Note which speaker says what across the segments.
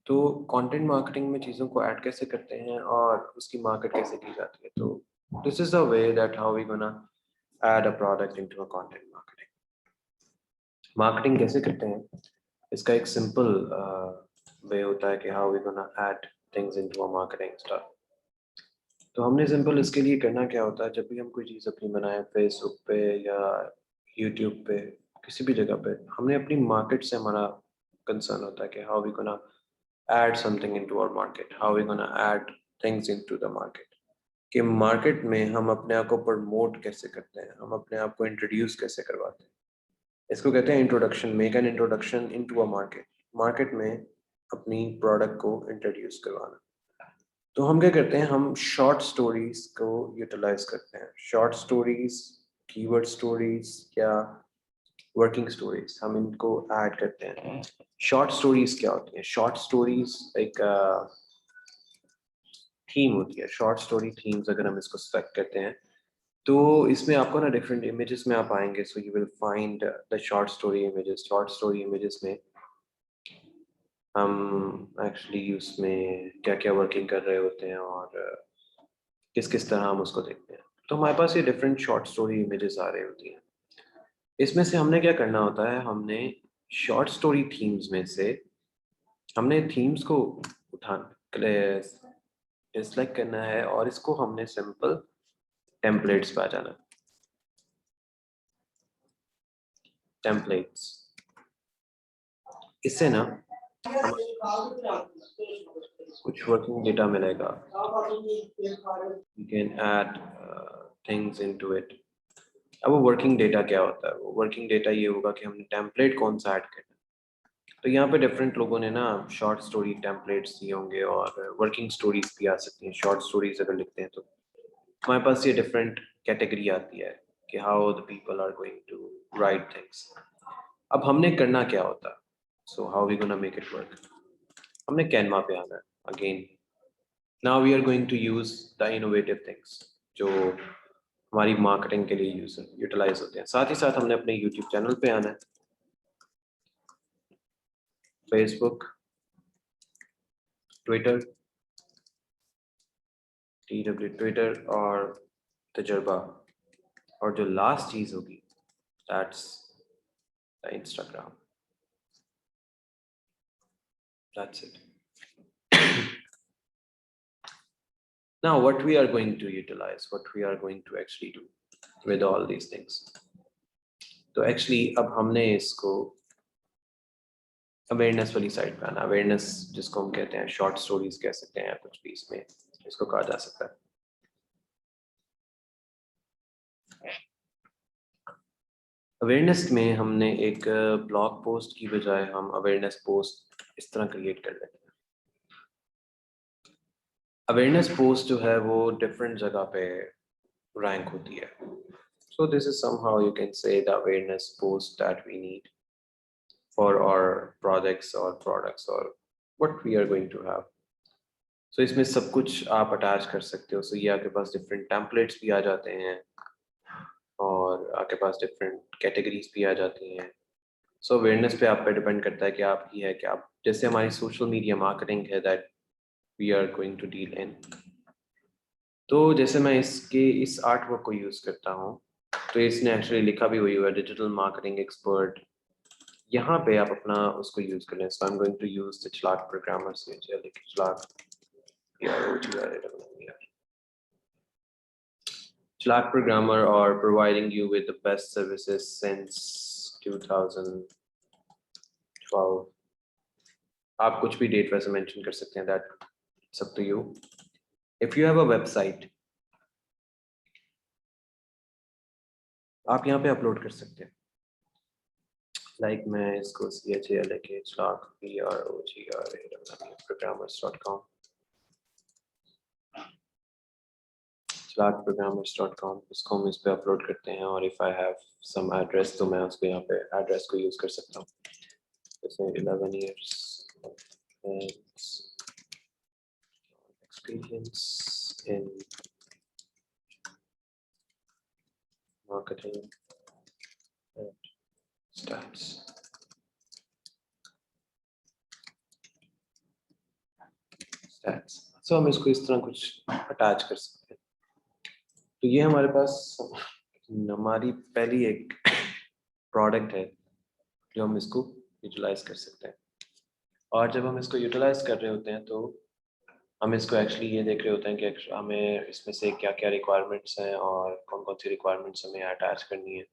Speaker 1: तो content marketing में चीज़ों को ऐड कैसे करते हैं और उसकी मार्केट कैसे की जाती है। तो this is the way that how we gonna add a product into a content marketing. Marketing कैसे करते हैं, इसका एक सिंपल वे होता है कि how we gonna add things into a marketing stuff. तो हमने सिंपल इसके लिए करना क्या होता है, जब भी हम कोई चीज़ अपनी बनाएं फेसबुक पे या यूट्यूब पे किसी भी जगह पे, हमने अपनी मार्केट से हमारा कंसर्न होता है कि how we gonna add something into our market, how we gonna add things into the market, कि मार्केट में हम अपने आप को प्रमोट कैसे करते हैं, हम अपने आप को इंट्रोड्यूस कैसे करवाते हैं। इसको कहते हैं introduction, make an introduction into a market. Market में अपनी प्रोडक्ट को इंट्रोड्यूस करवाना। तो हम क्या करते हैं, हम शॉर्ट स्टोरीज को यूटिलाइज करते हैं। शॉर्ट स्टोरीज, कीवर्ड स्टोरीज या वर्किंग स्टोरीज, हम इनको ऐड करते हैं। शॉर्ट स्टोरीज क्या होती हैं? शॉर्ट स्टोरीज एक थीम होती है। शॉर्ट स्टोरी थीम्स अगर हम इसको सेलेक्ट करते हैं तो इसमें आपको ना डिफरेंट इमेजेस में आप आएंगे, so you will find the short story images. Short story images में हम एक्चुअली उसमें क्या क्या वर्किंग कर रहे होते हैं और किस किस तरह हम उसको देखते हैं। तो हमारे पास ये डिफरेंट शॉर्ट स्टोरी इमेजेस आ रही होती हैं। इसमें से हमने क्या करना होता है, हमने शॉर्ट स्टोरी थीम्स में से हमने थीम्स को उठाना, डिसलाइक करना है और इसको हमने सिंपल टेम्पलेट्स पे आ जाना। टेम्पलेट्स, इससे ना हमें कुछ वर्किंग डेटा मिलेगा। You can add things into it. अब वो वर्किंग डेटा क्या होता है? वो वर्किंग डेटा ये होगा कि हमने टेम्पलेट कौन सा ऐड करना है। तो यहाँ पे डिफरेंट लोगों ने ना शॉर्ट स्टोरी टेम्पलेट्स दिए होंगे और वर्किंग स्टोरीज भी आ सकती हैं। शॉर्ट स्टोरीज अगर लिखते हैं तो हमारे पास ये डिफरेंट कैटेगरी आती है कि how the people are going to write things. अब हमने करना क्या होता है, so how we gonna make it work. हमने कैनवा पे आना है again. Now we are going to use the innovative things जो हमारी मार्केटिंग के लिए यूटिलाइज होते हैं। साथ ही साथ हमने अपने यूट्यूब चैनल पे आना है। फेसबुक, ट्विटर, ट्विटर और तजर्बा, और जो लास्ट चीज होगी that's the Instagram. That's it. Now what we are going to utilize, what we are going to actually do with all these things, तो एक्चुअली अब हमने इसको अवेयरनेस वाली साइड पे आना। अवेयरनेस जिसको हम कहते हैं, शॉर्ट स्टोरीज कह सकते हैं, कुछ भी इसमें इसको कहा जा सकता है। अवेयरनेस में हमने एक ब्लॉग पोस्ट की बजाय हम अवेयरनेस पोस्ट इस तरह क्रिएट कर लेते हैं। अवेयरनेस पोस्ट जो है वो डिफरेंट जगह पे रैंक होती है। So this is somehow you can say the awareness post that we need for our products or what we are going to have. So इसमें सब कुछ आप अटैच कर सकते हो। सो ये आपके पास डिफरेंट टेम्पलेट्स भी आ जाते हैं और आपके पास डिफरेंट कैटेगरीज भी आ जाती हैं। सो अवेयरनेस पे आप पे डिपेंड करता है कि आपकी है कि आप, जैसे हमारी सोशल मीडिया मार्केटिंग है that we are going to deal in. तो जैसे मैं इसके इस आर्ट वर्क को यूज़ करता हूँ, तो इसने एक्चुअली लिखा भी हुई है डिजिटल मार्केटिंग एक्सपर्ट। यहाँ पे आप अपना उसको यूज कर लें। So I am going to use the Chlak programmer से Chlak programmer or providing you with the best services since 2012। आप कुछ भी डेट वैसे मेंशन कर सकते हैं, that it's up to you. If you have a website, आप यहाँ पे अपलोड कर सकते हैं। लाइक मैं इसको Chlak programmers.com Chlakprogrammers.com, इसको हम इस पे अपलोड करते हैं। और if I have some address तो मैं उसको यहाँ पे एड्रेस को यूज़ कर सकता हूँ। जैसे 11 years experience in marketing and stats। Stats. So हम इसको इस तरह कुछ अटैच कर सकते हैं। तो ये हमारे पास हमारी पहली एक प्रोडक्ट है जो हम इसको यूटिलाइज कर सकते हैं। और जब हम इसको यूटिलाइज कर रहे होते हैं तो हम इसको एक्चुअली ये देख रहे होते हैं कि हमें इसमें से क्या क्या रिक्वायरमेंट्स हैं और कौन कौन सी रिक्वायरमेंट्स हमें अटैच करनी है,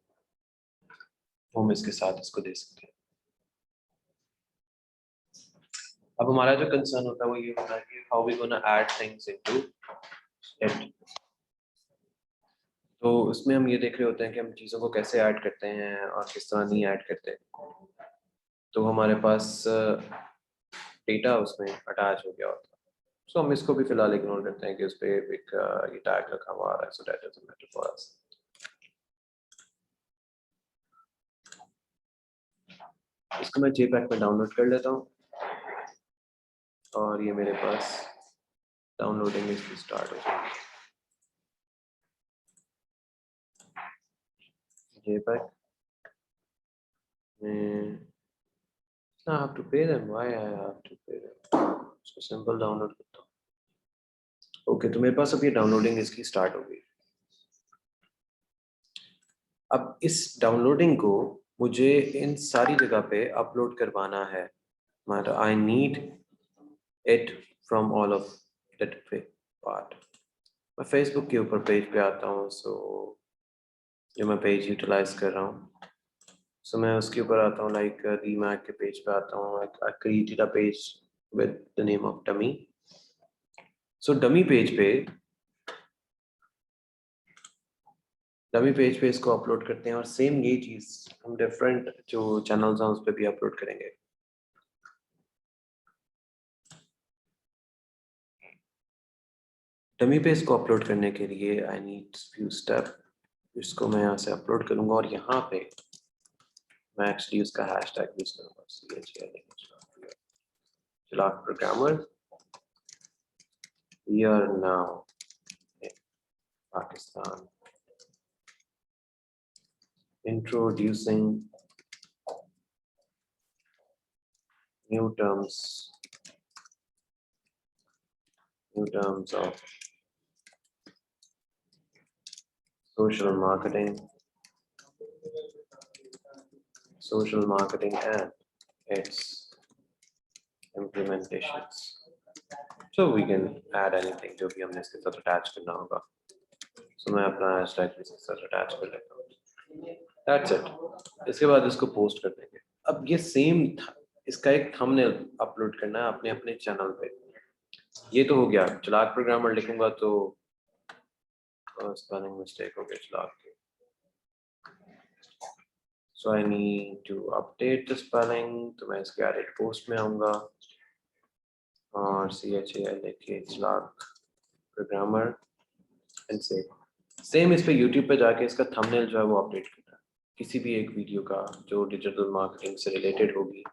Speaker 1: वो हम इसके साथ इसको दे सकते हैं। अब हमारा जो कंसर्न होता है वो ये होता है कि how we gonna add things into it. तो उसमें हम ये देख रहे होते हैं कि हम चीज़ों को कैसे ऐड करते हैं और किस तरह नहीं ऐड करते। तो हमारे पास डेटा उसमें अटैच हो गया होता है। सो हम इसको भी फिलहाल इग्नोर करते हैं कि उस पर एक ये टैग रखा हुआ आ रहा है, so that doesn't matter for us. इसको मैं JPEG में डाउनलोड कर लेता हूँ और ये मेरे पास डाउनलोडिंग इसकी स्टार्ट हो जाएगी। JPEG में I have to pay them. Why I have to pay them? इसको सिंपल डाउनलोड करता हूँ। ओके, तो मेरे पास अब ये डाउनलोडिंग इसकी स्टार्ट हो गई। अब इस डाउनलोडिंग को मुझे इन सारी जगह पे अपलोड करवाना है। मतलब I need it from all of that part. मैं फेसबुक के ऊपर पेज पे आता हूँ, सो जो मैं पेज यूटिलाइज कर रहा हूँ, सो मैं उसके ऊपर आता हूँ, लाइक डीमैट के पेज पे आता हूँ। I created a page with the name of dummy. So dummy page पे इसको अपलोड करते हैं और सेम ये चीज़ हम डिफरेंट जो चैनल्स हैं उस पर भी अपलोड करेंगे। डमी पे इसको अपलोड करने के लिए आई नीड फ्यू स्टेप। इसको मैं यहाँ से अपलोड करूँगा और यहाँ पे मैं एक्चुअली उसका हैशटैग यूज करूँगा, चिराग programmer. We are now in Pakistan, introducing new terms of social marketing and its implementations. So we can add anything जो भी हमने इसके साथ attach करना होगा। So मैं अपना hashtag इसके साथ attach कर लेता हूँ। That's it. इसके बाद इसको post कर देंगे। अब ये सेम इसका एक थंबनेल अपलोड करना है अपने अपने चैनल पे। ये तो हो गया। चिराग प्रोग्रामर लिखूंगा तो स्पेलिंग मिस्टेक हो गया चिराग के। So I need to update the spelling. तो मैं इसके एडिट पोस्ट में आऊँगा और CHAL लिखे चिराग प्रोग्रामर एंड सेम इस पे यूट्यूब पे जाके इसका थंबनेल जो है वो अपडेट करना है किसी भी एक वीडियो का जो डिजिटल मार्केटिंग से रिलेटेड होगी,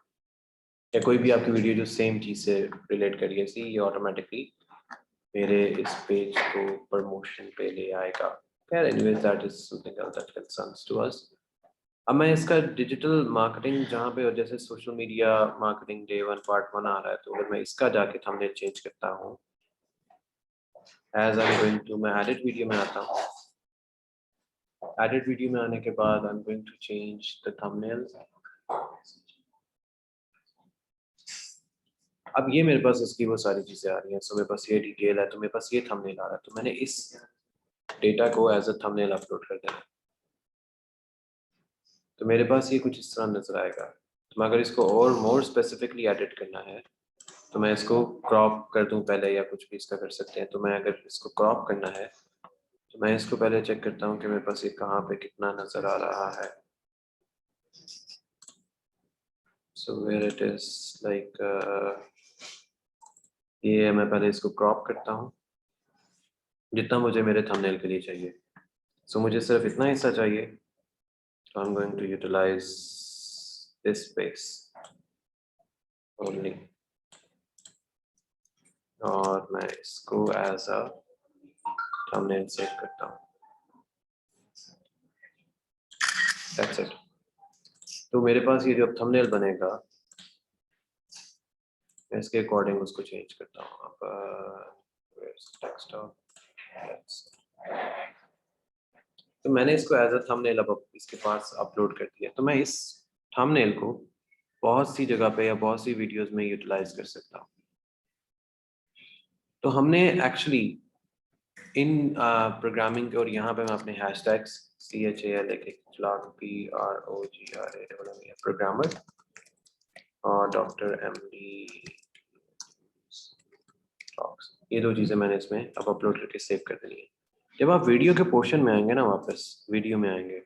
Speaker 1: या कोई भी आपकी वीडियो जो सेम चीज़ से रिलेट करिए सी, ये ऑटोमेटिकली मेरे इस पेज को प्रमोशन पे ले आएगा। खैर anyways that is something else that concerns to us. अब मैं इसका डिजिटल मार्केटिंग जहाँ पे जैसे social media marketing day 1 part 1 आ रहा है, तो अगर मैं इसका जाके थंबनेल चेंज करता हूँ, as I am going to, मैं एडिट वीडियो में आता हूँ। एडिट वीडियो में आने के बाद I am going to change the thumbnail. अब ये मेरे पास इसकी वो सारी चीज़ें आ रही हैं। सो मेरे पास ये डिटेल है, तो मेरे पास ये थंबनेल आ रहा है, तो मैंने इस डेटा को एज अ थंबनेल अपलोड कर देना। तो मेरे पास ये कुछ इस तरह नजर आएगा। तो मैं अगर इसको और मोर स्पेसिफिकली एडिट करना है तो मैं इसको क्रॉप कर दूं पहले, या कुछ भी इसका कर सकते हैं। तो मैं अगर इसको क्रॉप करना है तो मैं इसको पहले चेक करता हूँ कि मेरे पास ये कहाँ पे कितना नजर आ रहा है। So where it is like ये मैं पहले इसको क्रॉप करता हूँ जितना मुझे मेरे थंबनेल के लिए चाहिए। सो मुझे सिर्फ इतना हिस्सा चाहिए। So I'm going to utilize this space only, और मैं इसको एज अ थंबनेल सेव करता हूँ। That's it. तो मेरे पास ये जो थंबनेल बनेगा, मैं इसके अकॉर्डिंग उसको चेंज करता हूँ। अब डेस्कटॉप, तो मैंने इसको एज अ थंबनेल अब इसके पास अपलोड कर दिया। तो मैं इस थंबनेल को बहुत सी जगह पे या बहुत सी वीडियोस में यूटिलाइज कर सकता हूँ। तो हमने एक्चुअली इन प्रोग्रामिंग के, और यहाँ पे मैं अपने हैशटैग्स CHAL प्रोग्रामर और डॉक्टर MD टॉक्स, ये दो चीज़ें मैंने इसमें अब अपलोड करके सेव कर देनी है। जब आप वीडियो के पोर्शन में आएंगे ना, वापस वीडियो में आएंगे,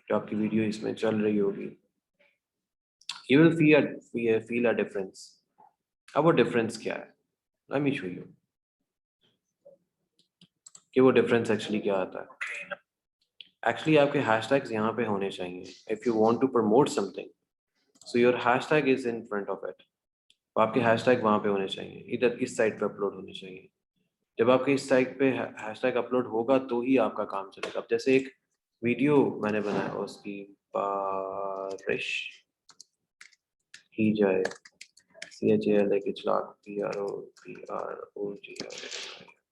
Speaker 1: जो आपकी वीडियो इसमें चल रही होगी, you will feel a difference। अब वो डिफरेंस क्या है, let me show you कि वो डिफरेंस एक्चुअली क्या आता है। एक्चुअली आपके हैशटैग्स यहाँ पे होने चाहिए। If you want to promote something, so your hashtag is in front of it. तो आपके हैशटैग वहाँ पे होने चाहिए, इधर इस साइड पे अपलोड होने चाहिए। जब आपके इस साइड पे हैशटैग अपलोड होगा तो ही आपका काम चलेगा। अब जैसे एक वीडियो मैंने बनाया, उसकी बारिश की जाए,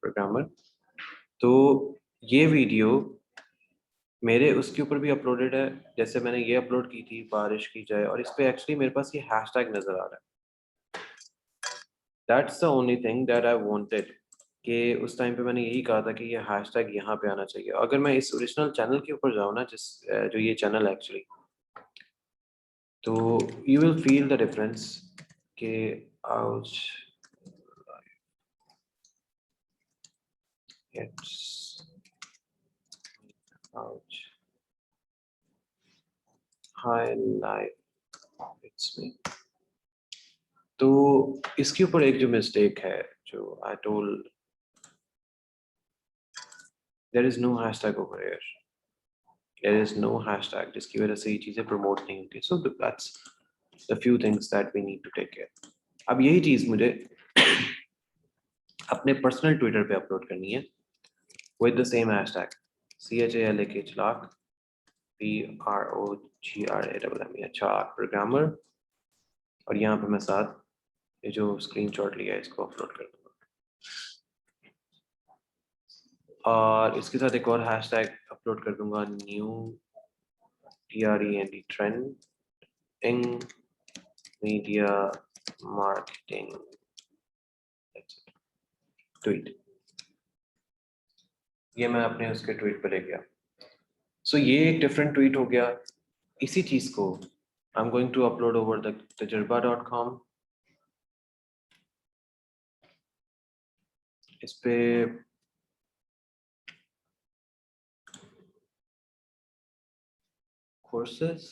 Speaker 1: प्रोग्रामर। तो ये वीडियो मेरे उसके ऊपर भी अपलोडेड है। जैसे मैंने ये अपलोड की थी, बारिश की जाए, और इस पे एक्चुअली मेरे पास ये हैशटैग नजर आ रहा है। That's the only thing that I wanted, कि उस टाइम पे मैंने यही कहा था कि ये हैशटैग यहाँ पे आना चाहिए। अगर मैं इस ओरिजिनल चैनल के ऊपर जाऊँ ना, जो ये चैनल है एक्चुअली, तो you will feel the difference के ouch it's ouch highlight it's me. तो इसके ऊपर एक जो मिस्टेक है, जो I told, there is no hashtag over here, there is no hashtag, जिसकी वजह से ये चीजें प्रमोट नहीं होती। So that's the few things that we need to take care. अब यही चीज मुझे अपने पर्सनल ट्विटर पे अपलोड करनी है with the same hashtag CHALAK PROGRAMM, अच्छा प्रोग्रामर। और यहाँ पे मैं साथ ये जो स्क्रीनशॉट लिया है इसको अपलोड कर दूंगा, और इसके साथ एक और हैशटैग अपलोड कर दूंगा, new trending media marketing tweet. ये मैं अपने उसके ट्वीट पे ले गया। सो ये एक डिफरेंट ट्वीट हो गया। इसी चीज को I am going to upload over the tajrba.com। इस पे कोर्सेज,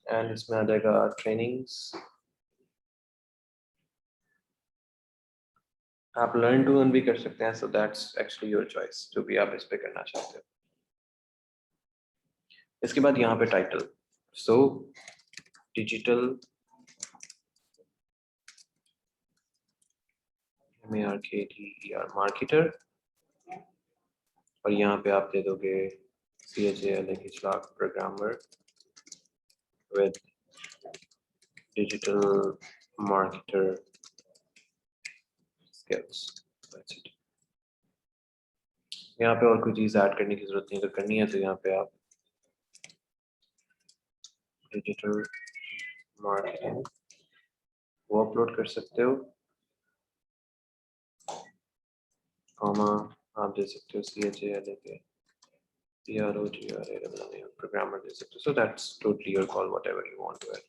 Speaker 1: एंड इसमें आ जाएगा ट्रेनिंग्स। आप लर्न टू अर्न भी कर सकते हैं, so that's actually your choice, जो भी आप इस पे करना चाहते हो। इसके बाद यहाँ पे टाइटल, सो डिजिटल मार्केटर, और यहाँ पे आप दे दोगे CHAL programmer with digital marketer skills. यहाँ पे और कोई चीज ऐड करने की जरूरत नहीं, अगर करनी है तो यहाँ पे आप डिजिटल मार्केटिंग वो अपलोड कर सकते हो, कॉमा आप दे सकते हो CHAL प्रोग्रामर दे सकते हो। So that's totally your call, whatever you want to add.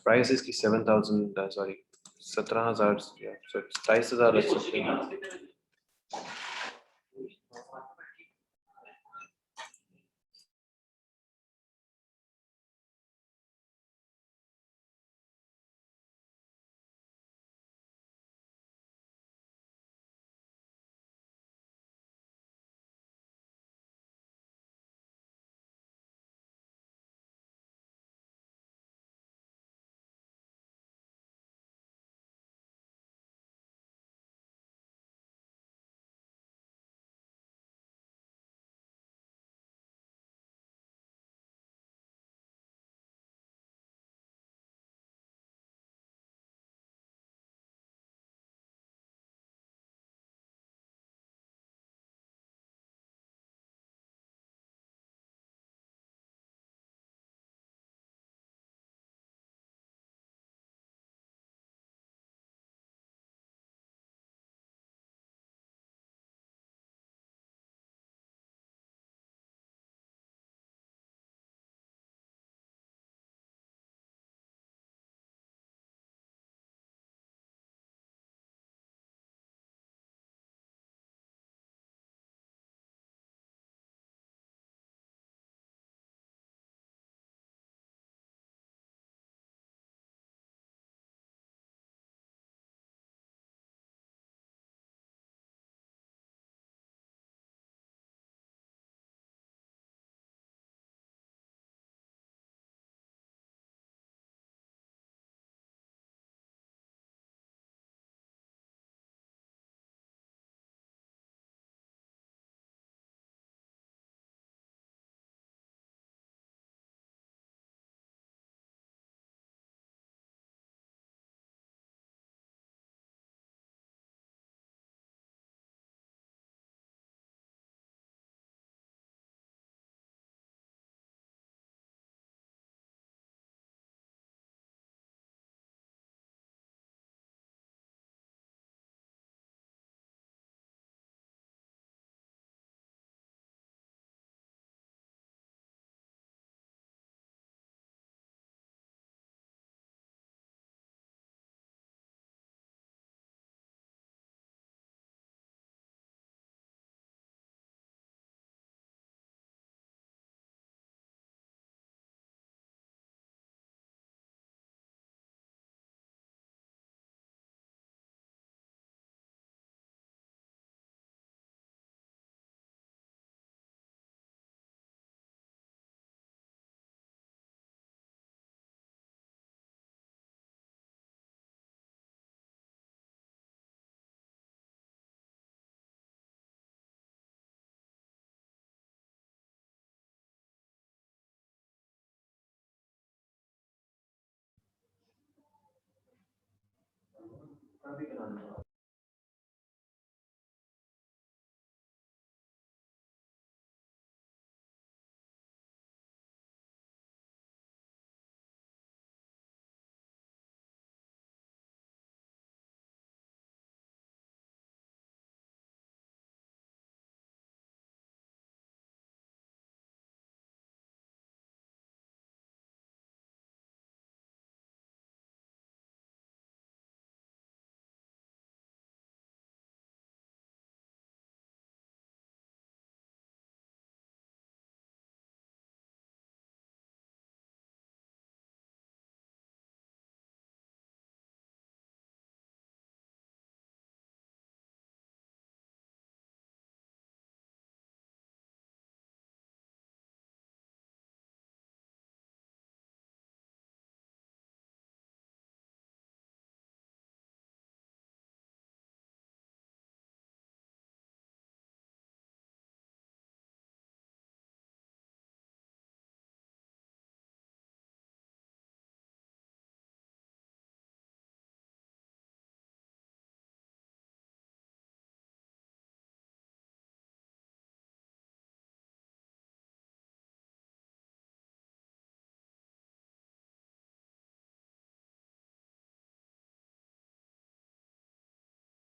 Speaker 1: Price इसकी 7,000, सॉरी 17,000, 27,000 रख सकते हैं।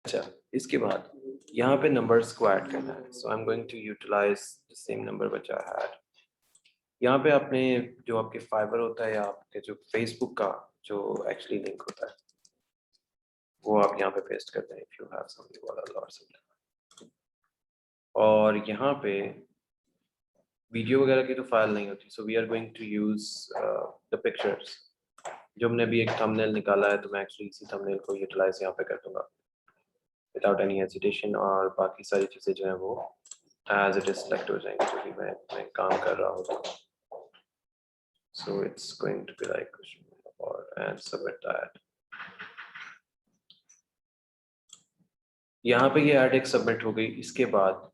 Speaker 1: अच्छा, इसके बाद यहाँ पे नंबर्स को ऐड करना है. So I am going to utilise the same number which I had. यहाँ पे आपने जो आपके फाइबर होता है या आपके जो फेसबुक का जो एक्चुअली लिंक होता है वो आप यहाँ पे पेस्ट करते हैं if you have some URL और समथिंग. और यहाँ पे वीडियो वगैरह की तो फाइल नहीं होती. So we are going to use the pictures. जो हमने अभी एक थंबनेल निकाला है तो मैं एक्चुअली इसी थंबनेल को यूटिलाइज यहाँ पे कर दूंगा विदाउट एनी हेजिटेशन. और बाकी सारी चीज़ें जो हैं वो एज इट इज सेलेक्ट हो जाएंगी जो भी मैं काम कर रहा होता हूँ. So it's going to be like और एंड सबमिट दैट. यहाँ पे ये ऐड एक सबमिट हो गई. इसके बाद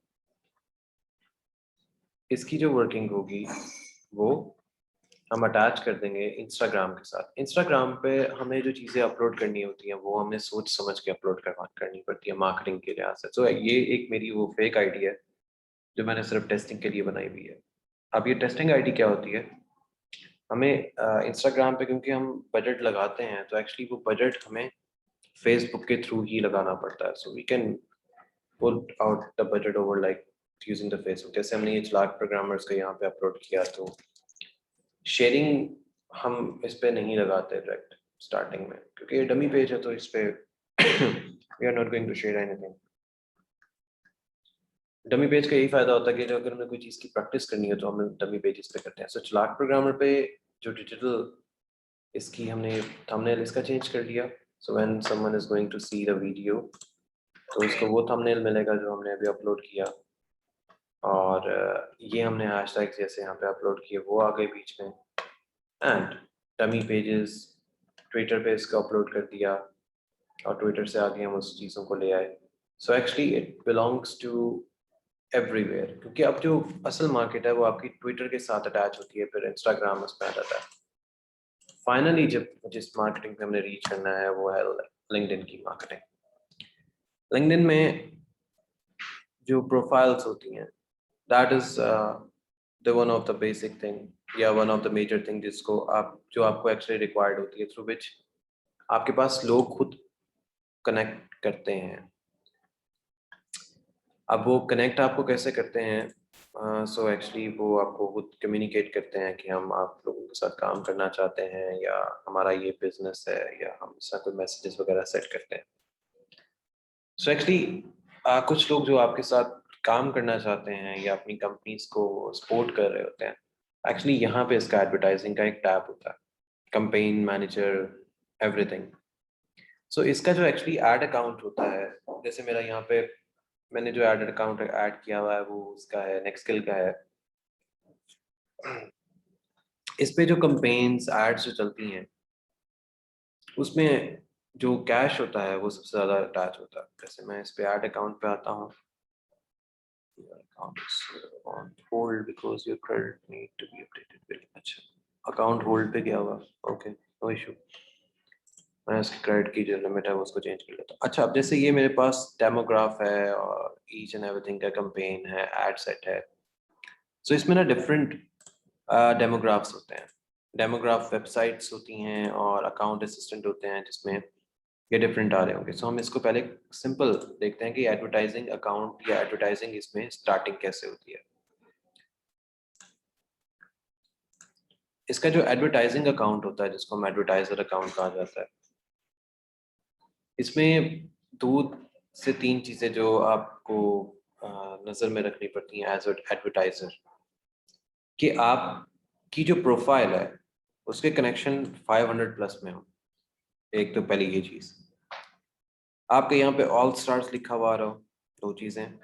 Speaker 1: इसकी जो वर्किंग होगी वो हम अटैच कर देंगे इंस्टाग्राम के साथ. इंस्टाग्राम पे हमें जो चीज़ें अपलोड करनी होती हैं वो हमें सोच समझ के अपलोड करनी पड़ती है मार्केटिंग के लिहाज से. तो ये एक मेरी वो फेक आईडी है जो मैंने सिर्फ टेस्टिंग के लिए बनाई हुई है. अब ये टेस्टिंग आईडी क्या होती है? हमें इंस्टाग्राम पे क्योंकि हम बजट लगाते हैं तो एक्चुअली वो बजट हमें फेसबुक के थ्रू ही लगाना पड़ता है. So we can put out the budget over like using the Facebook. जैसे हमने ये चलाक प्रोग्रामर्स का यहाँ पे अपलोड किया तो शेयरिंग हम इस पे नहीं लगाते डायरेक्ट स्टार्टिंग में क्योंकि ये डमी पेज है तो इस पे we are not going to share anything. Dummy page का यही फायदा होता है कि जो अगर हमें कोई चीज़ की प्रैक्टिस करनी है तो हम डमी पेजेस पे करते हैं. सो चलाक प्रोग्रामर पे जो डिजिटल इसकी हमने थंबनेल इसका चेंज कर दिया. So when someone is going to see the video तो उसको वो थंबनेल मिलेगा जो हमने अभी अपलोड किया. और ये हमने हैशटैग जैसे यहाँ पे अपलोड किए वो आ गए बीच में. एंड डमी पेजेस ट्विटर पे इसको अपलोड कर दिया और ट्विटर से आगे हम उस चीज़ों को ले आए. So actually it belongs to everywhere क्योंकि अब जो असल मार्केट है वो आपकी ट्विटर के साथ अटैच होती है फिर इंस्टाग्राम उस पर आ जाता है. फाइनली जब जिस मार्केटिंग पे हमने रीच करना है वो है लिंक्डइन की मार्केटिंग. लिंक्डइन में जो प्रोफाइल्स होती हैं that is the one of the basic thing या one of the major thing जिसको आप जो आपको एक्चुअली रिक्वायर्ड होती है थ्रू विच आपके पास लोग खुद कनेक्ट करते हैं. अब वो कनेक्ट आपको कैसे करते हैं? सो एक्चुअली वो आपको खुद कम्युनिकेट करते हैं कि हम आप लोगों के साथ काम करना चाहते हैं या हमारा ये बिजनेस है या हम इसका कोई मैसेजेस वगैरह सेट करते हैं. सो एक्चुअली कुछ लोग जो आपके साथ काम करना चाहते हैं या अपनी कंपनीज को सपोर्ट कर रहे होते हैं एक्चुअली यहाँ पे इसका एडवर्टाइजिंग का एक टैब होता है कैंपेन मैनेजर एवरीथिंग. सो इसका जो एक्चुअली एड अकाउंट होता है जैसे मेरा यहाँ पे मैंने जो एड अकाउंट ऐड किया हुआ है वो उसका है नेक्स्किल का है. इस पे जो कंपेन्स एड्स जो चलती हैं उसमें जो कैश होता है वो सबसे ज़्यादा अटैच होता है. जैसे मैं इस पे ऐड अकाउंट पे आता हूँ. Your account is on hold because your credit need to be updated. अच्छा अकाउंट होल्ड पे गया हुआ. Okay no issue. मैं इसकी क्रेडिट की जो लिमिट है वो उसको चेंज कर लेता हूँ। अच्छा, अब जैसे ये मेरे पास डेमोग्राफ है और ईच एंड एवरीथिंग का कैंपेन है, एड सेट है। सो इसमें ना डिफरेंट डेमोग्राफ्स होते हैं। डेमोग्राफ वेबसाइट्स होती हैं और अकाउंट असिस्टेंट होते हैं जिसमें ये डिफरेंट आ रहे होंगे। सो हम इसको पहले सिंपल देखते हैं कि एडवर्टाइजिंग अकाउंट या एडवर्टाइजिंग इसमें स्टार्टिंग कैसे होती है। इसका जो एडवर्टाइजिंग अकाउंट होता है जिसको हम एडवर्टाइजर अकाउंट कहा जाता है, इसमें 2 से 3 चीज़ें जो आपको नज़र में रखनी पड़ती हैं एज एडवर्टाइजर, कि आपकी जो प्रोफाइल है उसके कनेक्शन 500 प्लस में हो। एक तो पहली ये चीज़, आपके यहाँ पे ऑल स्टार्स लिखा हुआ रहो। 2 चीज़ें,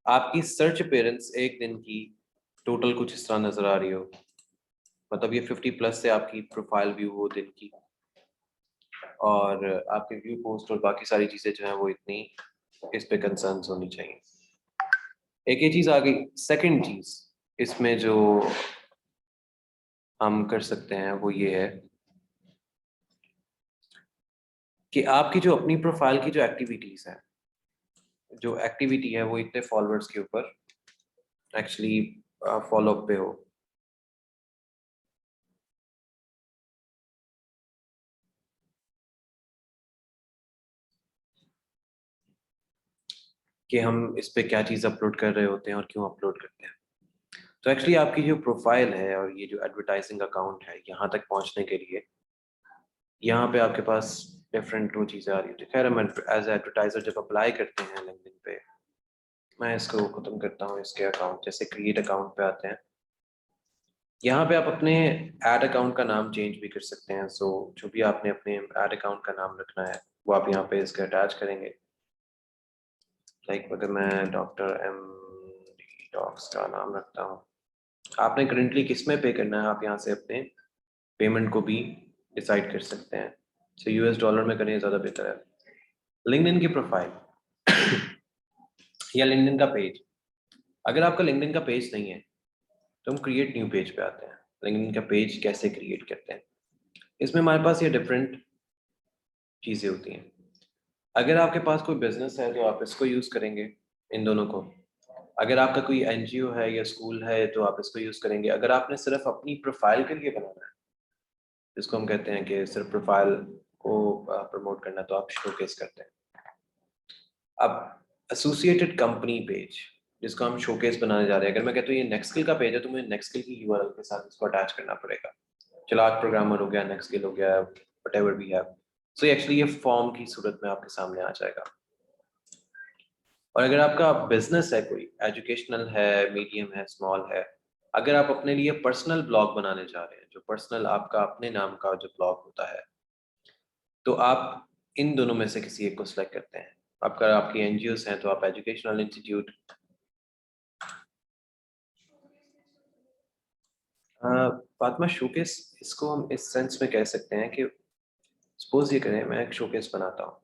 Speaker 1: आपकी सर्च अपीयरेंस एक दिन की टोटल कुछ इस तरह नज़र आ रही हो, मतलब ये 50 प्लस से आपकी प्रोफाइल व्यू हो दिन की, और आपके व्यू पोस्ट और बाकी सारी चीज़ें जो हैं वो इतनी इस पे कंसर्न्स होनी चाहिए। एक ये चीज़ आ गई। सेकंड चीज़ इसमें जो हम कर सकते हैं वो ये है कि आपकी जो अपनी प्रोफाइल की जो एक्टिविटीज़ है, जो एक्टिविटी है वो इतने फॉलोअर्स के ऊपर एक्चुअली फॉलो अप पे हो। कि हम इस पे क्या चीज़ अपलोड कर रहे होते हैं और क्यों अपलोड करते हैं। तो एक्चुअली आपकी जो प्रोफाइल है और ये जो एडवर्टाइजिंग अकाउंट है, यहाँ तक पहुँचने के लिए यहाँ पे आपके पास डिफरेंट 2 चीज़ें आ रही होती है। खैर हम एज एडवर्टाइजर जब अप्लाई करते हैं लिंक्डइन पे, मैं इसको खत्म करता हूँ। इसके अकाउंट जैसे क्रिएट अकाउंट पे आते हैं, यहाँ पे आप अपने ऐड अकाउंट का नाम चेंज भी कर सकते हैं। सो जो भी आपने अपने ऐड अकाउंट का नाम रखना है वो आप यहाँ पे इसके अटैच करेंगे। लाइक अगर मैं डॉक्टर एम डी डॉक्स का नाम रखता हूँ, आपने करेंटली किस में पे करना है आप यहाँ से अपने पेमेंट को भी डिसाइड कर सकते हैं। तो यूएस डॉलर में करें ज़्यादा बेहतर है। लिंक्डइन की प्रोफाइल या लिंक्डइन का पेज, अगर आपका लिंक्डइन का पेज नहीं है तो हम क्रिएट न्यू पेज पे आते हैं। लिंक्डइन का पेज कैसे क्रिएट करते हैं, इसमें हमारे पास ये डिफरेंट चीज़ें होती हैं। अगर आपके पास कोई बिजनेस है तो आप इसको यूज़ करेंगे, इन दोनों को। अगर आपका कोई एनजीओ है या स्कूल है तो आप इसको यूज़ करेंगे। अगर आपने सिर्फ अपनी प्रोफाइल के लिए बनाना है, जिसको हम कहते हैं कि सिर्फ प्रोफाइल को प्रमोट करना, तो आप शोकेस करते हैं। अब एसोसिएटेड कंपनी पेज, जिसको हम शोकेस बनाने जा रहे हैं, अगर मैं कहता हूँ ये नेक्स्किल का पेज है तो मुझे नेक्स्किल की यूआरएल के साथ इसको अटैच करना पड़ेगा। चलाक प्रोग्रामर हो गया, नेक्स्किल हो गया, whatever we have. So actually ये फॉर्म की सूरत में आपके सामने आ जाएगा। और अगर आपका बिजनेस है, कोई एजुकेशनल है, मीडियम है, स्मॉल है, अगर आप अपने लिए पर्सनल ब्लॉग बनाने जा रहे हैं, जो पर्सनल आपका अपने नाम का जो ब्लॉग होता है, तो आप इन दोनों में से किसी एक को सिलेक्ट करते हैं। आपका आपकी एनजीओस हैं तो आप एजुकेशनल इंस्टीट्यूट। फातिमा, शोकेस इसको हम इस सेंस में कह सकते हैं कि सपोज ये करें मैं एक शोकेस बनाता हूँ।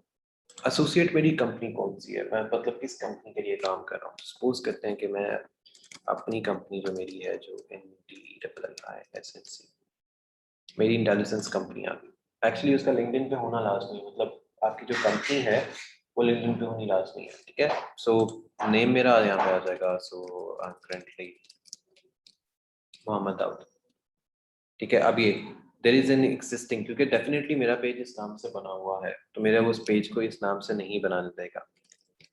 Speaker 1: एसोसिएट मेरी कंपनी कौन सी है, मैं मतलब किस कंपनी के लिए काम कर रहा हूँ। सपोज करते हैं कि मैं अपनी कंपनी जो मेरी है, जो NDLLISNC, मेरी इंटेलिजेंस कंपनी आ गई। एक्चुअली उसका लिंक्डइन पे होना लाजमी है, मतलब आपकी जो कंपनी है वो लिंक्डइन पे होनी लाजमी है। ठीक है, सो नेम मेरा यहाँ पे आ जाएगा। So I am currently Mohammad Dawood. ठीक है, अब ये देर इज एन एक्सिस्टिंग, क्योंकि डेफिनेटली मेरा पेज इस नाम से बना हुआ है तो मेरा उस पेज को इस नाम से नहीं बनाने देगा।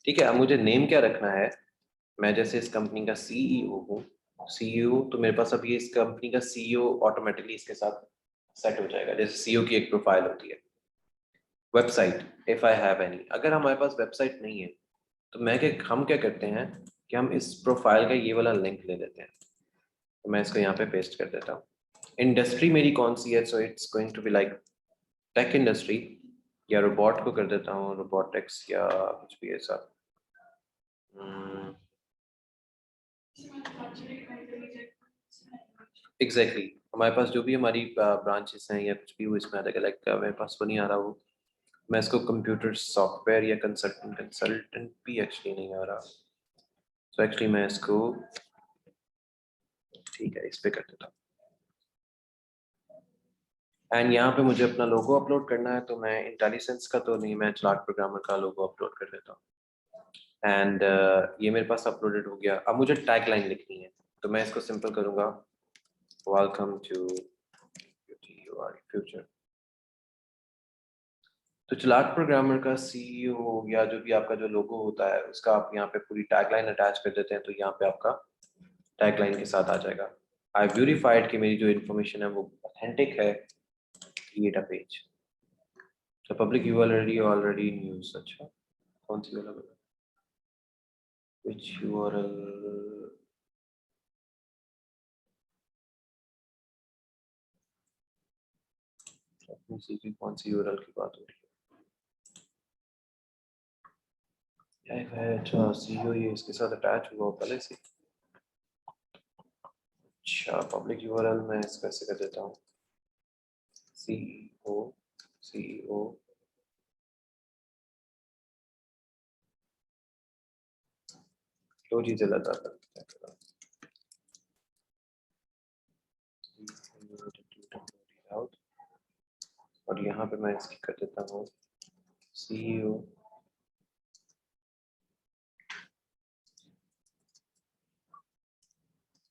Speaker 1: ठीक है, अब मुझे नेम क्या रखना है। मैं जैसे इस कंपनी का सीईओ हूँ, सीईओ, तो मेरे पास अब ये इस कंपनी का सीईओ ऑटोमेटिकली इसके साथ सेट हो जाएगा, जैसे सीईओ की एक प्रोफाइल होती है। Website, if I have any, अगर हमारे पास वेबसाइट नहीं है तो हम क्या करते हैं कि हम इस प्रोफाइल का ये वाला लिंक ले लेते हैं। तो मैं इसको यहाँ पे पेस्ट कर देता हूँ। इंडस्ट्री मेरी कौन सी है, so it's going to be like tech industry, या रोबोट को कर देता हूँ रोबोटिक्स या कुछ भी ऐसा। एग्जैक्टली, हमारे पास जो भी हमारी ब्रांचेस हैं या कुछ भी वो इसमें आ जाएगा। लाइक मेरे पास वो नहीं आ रहा, वो मैं इसको कंप्यूटर सॉफ्टवेयर या कंसल्टेंट कंसल्टेंट भी एक्चुअली नहीं आ रहा। तो एक्चुअली मैं इसको, ठीक है, इस पे कर देता हूँ। एंड यहाँ पे मुझे अपना लोगो अपलोड करना है, तो मैं इंटेलिसेंस का तो नहीं, मैं चार्ट प्रोग्रामर का लोगो अपलोड कर देता हूँ। एंड ये मेरे पास अपलोडेड हो गया। अब मुझे टैग लाइन लिखनी है, तो मैं इसको सिंपल करूँगा, वेलकम टू फ्यूचर। तो चार्ट प्रोग्रामर का सीईओ या जो भी आपका जो लोगो होता है उसका आप यहाँ पे पूरी टैगलाइन अटैच कर देते हैं, तो यहाँ पे आपका टैगलाइन के साथ आ जाएगा, आई वेरीफाइड कि मेरी जो इन्फॉर्मेशन है वो ऑथेंटिक है, क्रिएट अ पेज। तो public URL already in use. अच्छा, कौन सी वाला बना, which URL? अपनी सीधी कौन सी URL की बात हो रही है? अच्छा, सीईओ ये इसके साथ अटैच हुआ पहले से। अच्छा, पब्लिक यूआरएल मैं इसको ऐसे कर देता हूँ, सीईओ सीईओ दो चीजें लगाता है, और यहाँ पे मैं इसकी कर देता हूँ CEO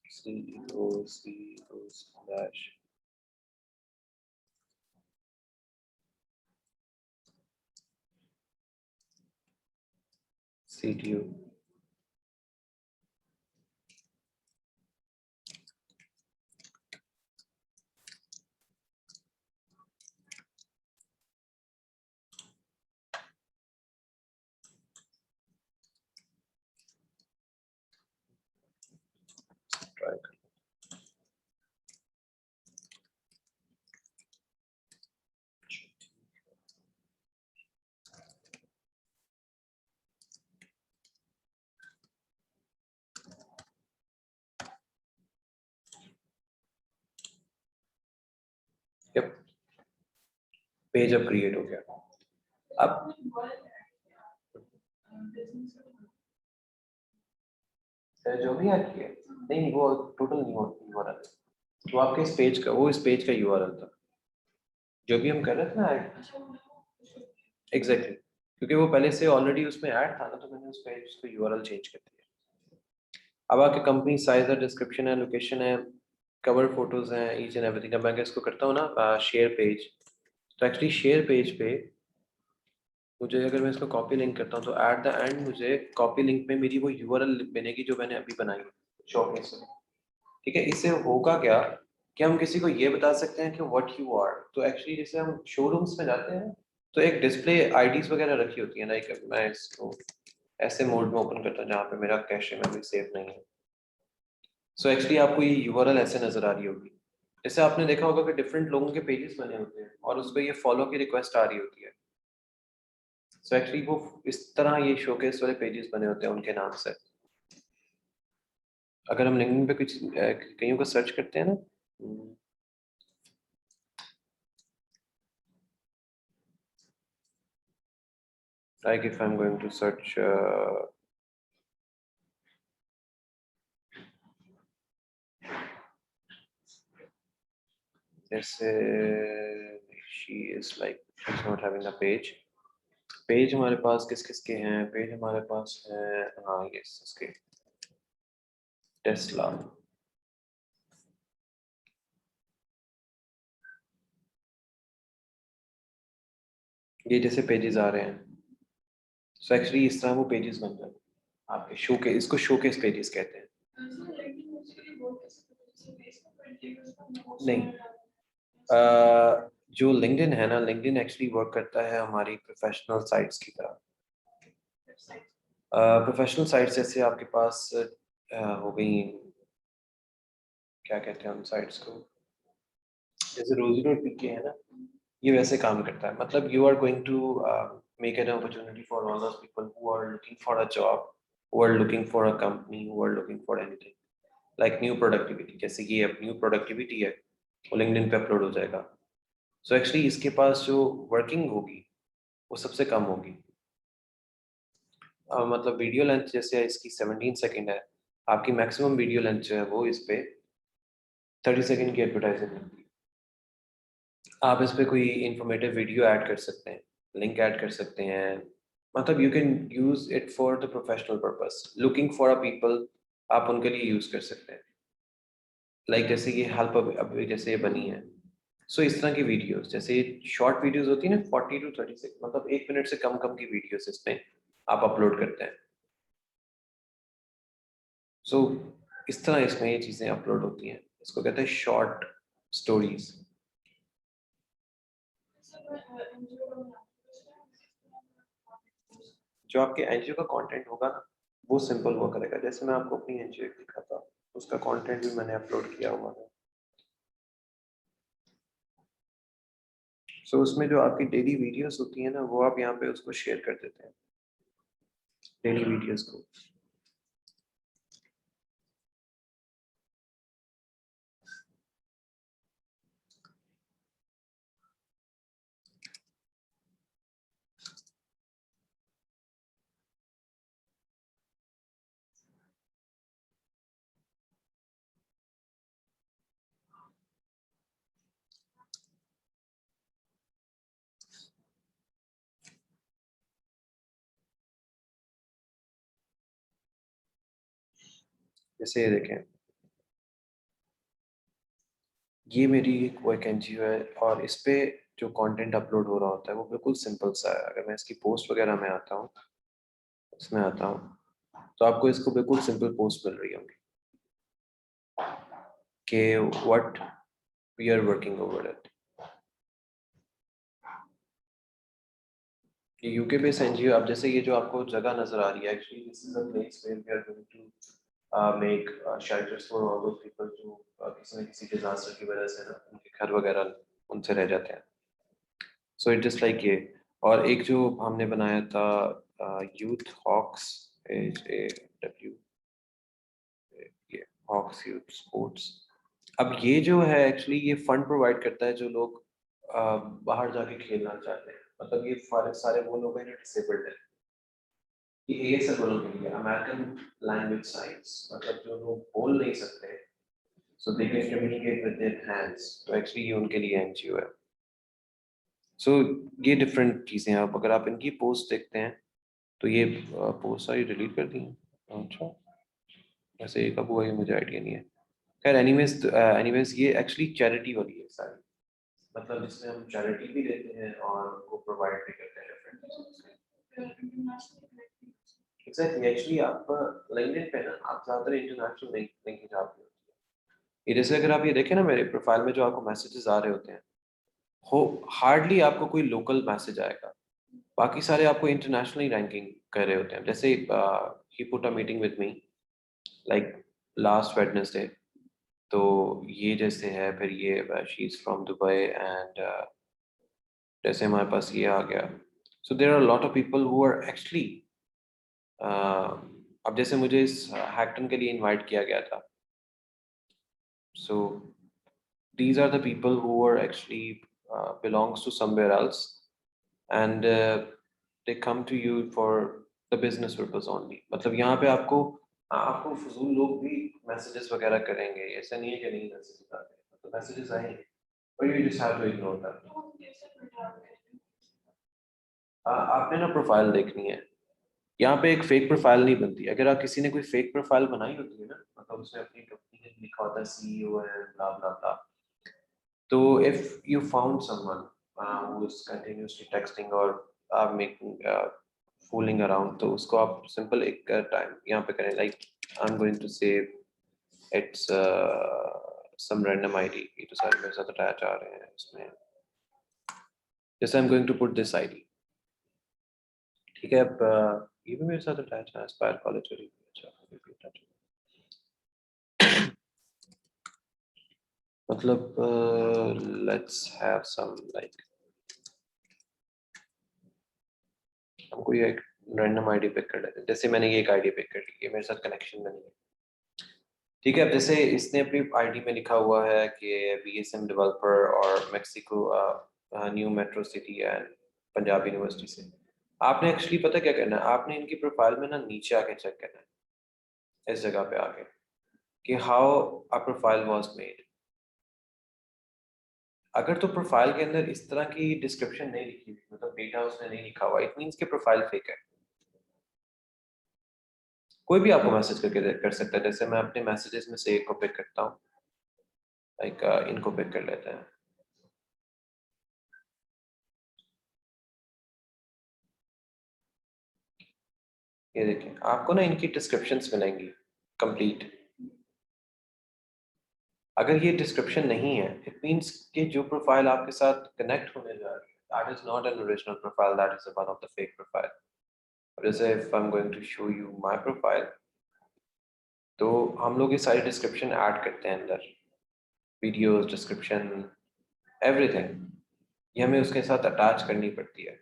Speaker 1: CEO slash CTO। Try कर, यप, पेज अब क्रिएट हो गया। अब जो भी ऐड किया, नहीं वो टोटल नहीं यूआरएल, वो आपके इस पेज का, वो इस पेज का यूआरएल था जो भी हम कर रहे थे ना ऐड। एग्जैक्टली, क्योंकि वो पहले से ऑलरेडी उसमें ऐड था ना, तो मैंने उस पेज को यूआरएल चेंज कर दिया। अब आपके कंपनी साइज है, डिस्क्रिप्शन है, लोकेशन है, कवर फोटोज हैं, ईच एंड एवरीथिंग। अब मैं इसको करता हूँ ना शेयर पेज, तो एक्चुअली शेयर पेज पे मुझे, अगर मैं इसको कॉपी लिंक करता हूँ तो एट द एंड मुझे कॉपी लिंक में मेरी वो यूआरएल बनेगी जो मैंने अभी बनाई शॉपिंग से। ठीक है, इससे होगा क्या कि हम किसी को ये बता सकते हैं कि व्हाट यू आर। तो एक्चुअली जैसे हम शोरूम्स में जाते हैं तो एक डिस्प्ले आईडीज वगैरह रखी होती है, लाइक मैं इसको ऐसे मोड में ओपन करता हूँ जहाँ पे मेरा कैश मेमोरी सेव नहीं है। सो एक्चुअली आपको ये यूआरएल ऐसे नजर आ रही होगी, जैसे आपने देखा होगा कि डिफरेंट लोगों के पेजेस बने होते हैं और उस पर ये फॉलो की रिक्वेस्ट आ रही होती है। सो एक्चुअली वो इस तरह ये शोकेस वाले पेजेस बने होते हैं उनके नाम से। अगर हम लिंक्डइन पे कुछ कहीं को सर्च करते हैं ना, like if I'm going to search जैसे she is like she's not having a page। Page हमारे पास किस किस के हैं? पेज हमारे पास है, हाँ यस इसके, टेस्ला। ये जैसे पेजेस आ रहे हैं, सो एक्चुअली इस तरह वो पेजेस बन जाते हैं आपके शो के, इसको शोकेस पेजेस कहते हैं। नहीं, जो लिंक्डइन है ना, लिंक्डइन एक्चुअली वर्क करता है हमारी प्रोफेशनल साइट्स की तरह। प्रोफेशनल साइट्स जैसे आपके पास हो गई, क्या कहते हैं हम साइट्स को, जैसे रोजी डॉट पीके है ना, ये वैसे काम करता है। मतलब you are going to make an opportunity for all those people who are looking for a job, who are looking for a company, who are looking for anything like new productivity. जैसे कि अब new productivity है, वो LinkedIn पे upload हो जाएगा। So actually इसके पास जो वर्किंग होगी वो सबसे कम होगी। मतलब वीडियो लेंथ जैसे इसकी 17 सेकंड है, आपकी मैक्सिमम वीडियो लेंथ जो है वो इस पे 30 सेकंड की एडवर्टाइजिंग मिलती है। आप इस पे कोई इंफॉर्मेटिव वीडियो ऐड कर सकते हैं, लिंक ऐड कर सकते हैं, मतलब you can use it for the professional purpose, looking for a people, आप उनके लिए यूज कर सकते हैं। लाइक जैसे ये हेल्प अभी जैसे ये बनी है, सो इस तरह की वीडियोस, जैसे शॉर्ट वीडियोस होती है ना 40 to 36, मतलब 1 मिनट से कम कम की वीडियोस इसमें आप अपलोड करते हैं। सो इस तरह इसमें ये चीज़ें अपलोड होती हैं, इसको कहते हैं शॉर्ट स्टोरीज। जो आपके एनजीओ का कंटेंट होगा ना, वो सिंपल वो करेगा। जैसे मैं आपको अपनी एनजीओ दिखाता हूँ, उसका कंटेंट भी मैंने अपलोड किया हुआ है। सो उसमें जो आपकी डेली वीडियोस होती है ना, वो आप यहाँ पे उसको शेयर कर देते हैं, डेली वीडियोस को। जैसे ये देखें, ये मेरी एक एनजीओ है और इस पे जो कंटेंट अपलोड हो रहा होता है वो बिल्कुल सिंपल सा है। अगर मैं इसकी पोस्ट वगैरह में आता हूँ, इसमें आता हूँ, तो आपको इसको बिल्कुल सिंपल पोस्ट मिल रही होंगी कि what we are working over it. ये यूके बेस्ड एनजीओ। अब जैसे ये जो आपको जगह नजर आ रही है, actually this is a place where we are going to make shelters for all those people जो किसी न किसी डिजास्टर की वजह से ना उनके घर वगैरह उनसे रह जाते हैं। सो इट जस्ट लाइक ये। और एक जो हमने बनाया था यूथ हॉक्स, HAW, ये हॉक्स यूथ स्पोर्ट्स। अब ये जो है एक्चुअली ये फंड प्रोवाइड करता है जो लोग बाहर जाके खेलना चाहते हैं। मतलब ये सारे सारे वो लोग हैं जो डिसेबल्ड है। ये ASL वालों के लिए, अमेरिकन लैंग्वेज साइंस, मतलब जो लोग बोल नहीं सकते, so they can communicate with their hands, तो एक्चुअली ये उनके लिए एनजीओ है। सो ये डिफरेंट चीज़ें हैं। अब अगर आप इनकी पोस्ट देखते हैं तो ये पोस्ट सारी डिलीट कर दी हैं। अच्छा, वैसे ये कब हुआ ये मुझे आइडिया नहीं है। खैर एनीवेज ये एक्चुअली चैरिटी वाली है सारी, मतलब इसमें हम चैरिटी भी देते हैं और उनको प्रोवाइड भी करते हैं डिफरेंट। एग्जैक्टली, एक्चुअली आप लिंक्डइन पे ना आप ज़्यादातर इंटरनेशनल लिंकेज आपकी होती है। ये जैसे अगर आप ये देखें ना मेरे प्रोफाइल में जो आपको मैसेजेस आ रहे होते हैं, हो हार्डली आपको कोई लोकल मैसेज आएगा, बाकी सारे आपको इंटरनेशनली रैंकिंग कर रहे होते हैं। जैसे ही put a meeting with me like last Wednesday, तो ये जैसे है, फिर ये she is from Dubai and जैसे हमारे पास ये आ गया। So there are lot of people who are actually, अब जैसे मुझे इस हैक्टन के लिए इनवाइट किया गया था, सो these are the people who are actually belongs to somewhere else, and they come to you for the business purpose only। मतलब यहाँ पे आपको आपको फजूल लोग भी मैसेजेस वगैरह करेंगे, ऐसा नहीं है कि नहीं मैसेजेस आते हैं, तो मैसेजेस आएंगे, but you just have to ignore them। आपने ना प्रोफाइल देखनी है, यहाँ पे एक फेक प्रोफाइल नहीं बनती। अगर आप किसी ने कोई फेक प्रोफाइल बनाई होती है ना, मतलब उसमें अपनी कंपनी का लिखा होता है CEO है ब्ला ब्ला ब्ला, so if you found someone who is continuously texting or making fooling around, तो उसको आप सिंपल एक टाइम यहाँ पे करें, like I'm going to say it's some random ID। ये तो सारे मेरे साथ अटैच आ रहे हैं इसमें। जैसे I'm going to put this ID, ठीक है। अब ये भी मेरे साथ अटैच है, एस्पायर कॉलेज वाली। अच्छा, ये भी attach है। मतलब let's have some like, हम कोई एक रैंडम आईडी पिक कर लेते हैं। जैसे मैंने ये एक आईडी पिक कर ली, ये मेरे साथ कनेक्शन में नहीं है, ठीक है। अब जैसे इसने अपनी आईडी में लिखा हुआ है कि BSM डेवलपर और Mexico new metro city and Punjab university से। आपने एक्चुअली पता क्या करना है, आपने इनकी प्रोफाइल में ना नीचे आके चेक करना है, इस जगह पे आके, कि how a profile was made. अगर तो प्रोफाइल के अंदर इस तरह की डिस्क्रिप्शन नहीं लिखी हुई, मतलब डेटा उसने नहीं लिखा हुआ, इट मीन्स कि प्रोफाइल फेक है। कोई भी आपको मैसेज करके कर सकता है। जैसे मैं अपने मैसेजेस में से एक को पिक करता हूँ, लाइक इनको पिक कर लेते हैं। ये देखिए, आपको ना इनकी डिस्क्रिप्शंस मिलेंगी कंप्लीट। अगर ये डिस्क्रिप्शन नहीं है, इट मीन्स कि जो प्रोफाइल आपके साथ कनेक्ट होने जा रही है, that is not an original profile, that is one of the fake profile. जैसे if I am going to show you my profile, तो हम लोग ये सारी डिस्क्रिप्शन ऐड करते हैं अंदर, वीडियोस, डिस्क्रिप्शन, एवरीथिंग, ये हमें उसके साथ अटैच करनी पड़ती है।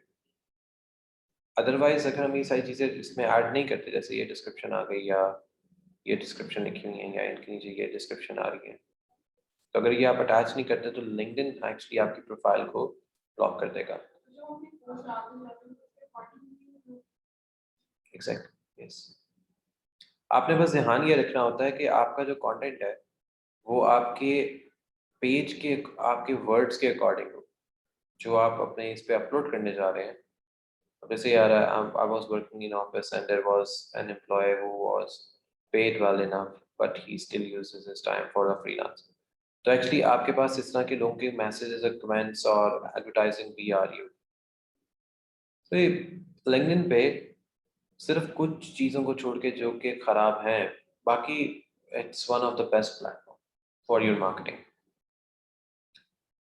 Speaker 1: अदरवाइज अगर हम ये सारी चीज़ें इसमें ऐड नहीं करते, जैसे ये डिस्क्रिप्शन आ गई, या ये डिस्क्रिप्शन लिखी हुई है, या इनके नीचे ये डिस्क्रिप्शन आ रही है, तो अगर ये आप अटैच नहीं करते तो लिंक्डइन एक्चुअली आपकी प्रोफाइल को ब्लॉक कर देगा। Exactly, yes. आपने बस ध्यान ये रखना होता है कि आपका जो कंटेंट है वो आपके पेज के, आपके वर्ड्स के अकॉर्डिंग हो, जो आप अपने इस पे अपलोड करने जा रहे हैं। जैसे यार, I was working in office and there was an employee who was paid well enough but he still uses his time for a freelance। तो एक्चुअली आपके पास इस तरह के लोगों के मैसेजेस और कमेंट्स और एडवर्टाइजिंग भी आ रही हो। तो ये लिंक्डइन पे सिर्फ कुछ चीज़ों को छोड़ के जो कि खराब हैं, बाकी it's one of the best platform for your marketing.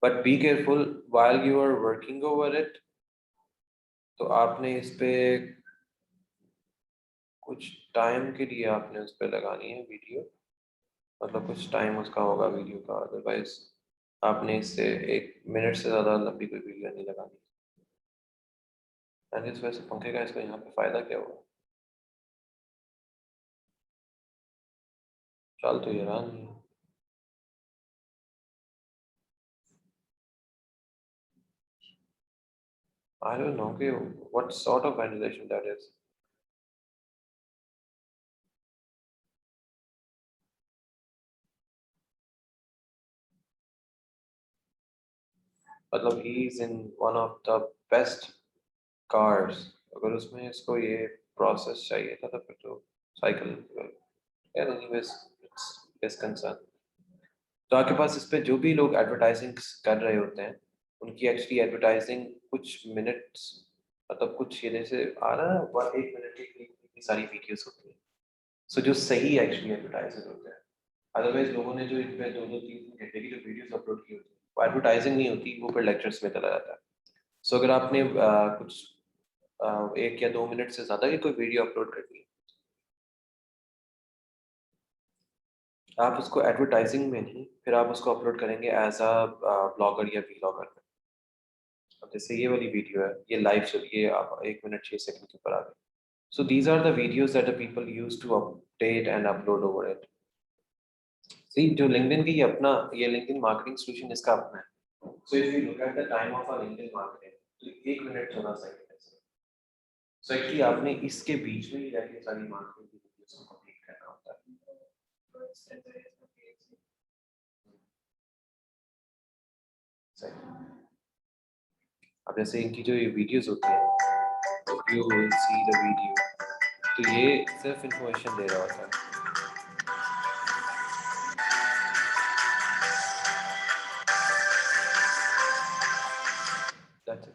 Speaker 1: But be careful while you are working over it. तो आपने इस पे कुछ टाइम के लिए आपने उस पर लगानी है वीडियो, मतलब कुछ टाइम उसका होगा वीडियो का, अदरवाइज आपने इससे 1 मिनट से ज़्यादा लंबी कोई वीडियो नहीं लगानी। एंड इस वजह से पंखे का इसका यहाँ पे फ़ायदा क्या होगा, चल तो ये रहा नहीं। I don't know कि what sort of ventilation that is। मतलब he is in one of the best cars। अगर उसमें इसको ये प्रोसेस चाहिए था तो फिर तो साइकिल, यार एनीवेज इट्स इज कंसर्न। तो आपके पास इस पे जो भी लोग एडवर्टाइजिंग कर रहे होते हैं, उनकी एक्चुअली एडवर्टाइजिंग कुछ मिनट्स, मतलब कुछ ये जैसे आ रहा है 1 मिनट की इतनी सारी वीडियोस होती हैं। सो जो सही एक्चुअली एडवर्टाइजर होते हैं, अदरवाइज लोगों ने जो इन पे 2-2 3 3 घंटे की जो वीडियोस अपलोड की होती है, वो एडवर्टाइजिंग नहीं होती, वो फिर लेक्चर्स में चला जाता है। सो अगर आपने कुछ 1 या 2 मिनट से ज़्यादा की कोई वीडियो अपलोड करनी है, आप उसको एडवर्टाइजिंग में नहीं, फिर आप उसको अपलोड करेंगे एज अ ब्लॉगर या वीलॉगर में। अब जैसे ये वाली वीडियो है, ये लाइव चल रही है, आप 1 मिनट 6 सेकंड के ऊपर आ गए। So these are the videos that the people use to update and upload over it. See जो लिंक्डइन की ये लिंक्डइन मार्केटिंग सोल्यूशन इसका अपना है। So if you look at the time of a LinkedIn marketing, तो 1 minute 14 second है। So actually आपने इसके बीच में ही जाके सारी मार्केटिंग की वीडियोस को कंप्लीट करना होता है। सही। अब जैसे इनकी जो ये वीडियोस होती हैं, you will see the video, तो ये सिर्फ इंफॉर्मेशन दे रहा होता है। That's it.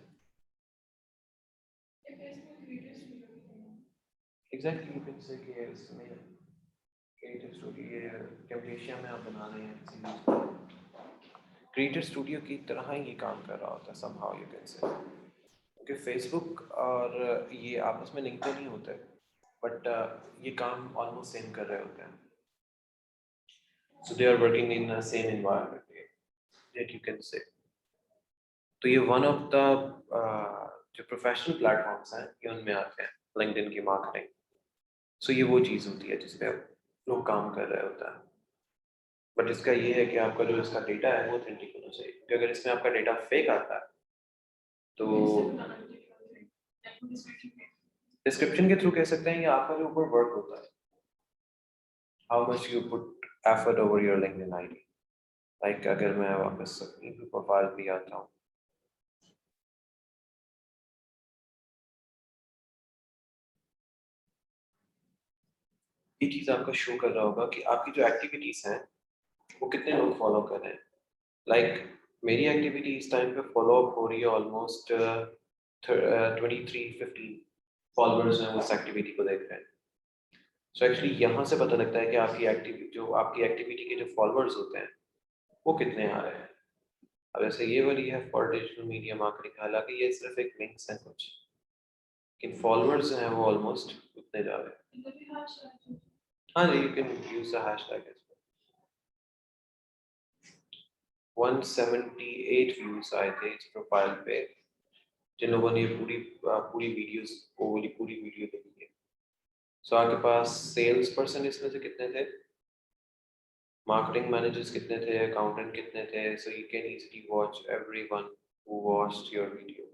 Speaker 1: Exactly, you can say कि इसमें क्रिएटिव स्टूडियो, ये कैम्टेशिया में आप बना रहे हैं सीरीज, क्रिएटिव स्टूडियो की तरह ही ये काम कर रहा होता है somehow you can say। क्योंकि फेसबुक और ये आपस में लिंक तो नहीं होते, बट ये काम ऑलमोस्ट सेम कर रहे होते हैं। So they are working in the same environment that you can say। तो ये वन ऑफ द जो प्रोफेशनल प्लेटफॉर्म्स हैं, ये उनमें आते हैं लिंक्डइन की मार्केटिंग। सो ये वो चीज़ होती है जिसपे लोग काम कर रहे होते हैं। बट इसका ये है कि आपका जो इसका डेटा है वो ऑथेंटिक होना चाहिए, क्योंकि अगर इसमें आपका डेटा फेक आता है तो डिस्क्रिप्शन के थ्रू कह सकते हैं, या आपका जो ऊपर वर्क होता है, how much you put effort over your LinkedIn ID. Like अगर मैं वापस अपनी प्रोफाइल पे आता हूँ, ये चीज़ आपका शो कर रहा होगा कि आपकी जो एक्टिविटीज़ हैं वो कितने लोग फॉलो कर रहे हैं। लाइक मेरी एक्टिविटी इस टाइम पे फॉलो अप हो रही है ऑलमोस्ट 23-15 फॉलोअर्स हैं उस एक्टिविटी को देख रहे हैं। सो एक्चुअली यहाँ से पता लगता है कि आपकी एक्टिविटी के जो फॉलोअर्स होते हैं वो कितने आ रहे हैं। अब जैसे ये वाली है फॉर डिजिटल मीडिया मार्केटिंग, हालांकि ये सिर्फ एक लिंक्स है कुछ, लेकिन फॉलोअर्स हैं वो ऑलमोस्ट उतने जा रहे हैं। हाँ जी, you can use the hashtag as well. 178 views आए थे इस प्रोफाइल पे, जिन लोगों ने पूरी वीडियोस वो वाली पूरी वीडियो देखी है। सो आपके पास सेल्स पर्सन इसमें से कितने थे, मार्केटिंग मैनेजर्स कितने थे, अकाउंटेंट कितने थे? So you can easily watch everyone who watched your video.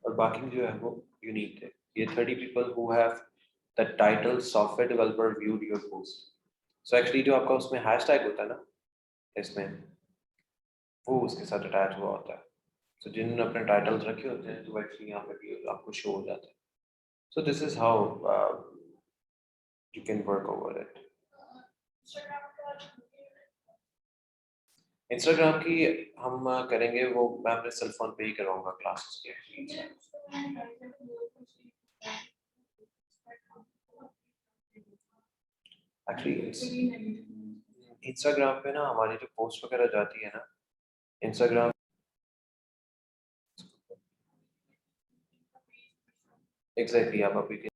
Speaker 1: और बाकी जो है वो यूनिक थे। ये 30 people who have the title software developer viewed your post. So actually जो आपका उसमें हैशटैग होता है ना, इसमें वो उसके साथ अटैच हुआ होता है। सो जिन्होंने अपने टाइटल्स रखे होते हैं तो एक्चुअली यहाँ पे भी आपको शो हो जाता है। So this is how you can work over it. Instagram की हम करेंगे, वो मैं अपने सेल फोन पे ही करवाऊंगा क्लासेस के। एक्चुअली इंस्टाग्राम पे ना हमारी जो पोस्ट वगैरह जाती है ना, इंस्टाग्राम एग्जैक्टली आप अभी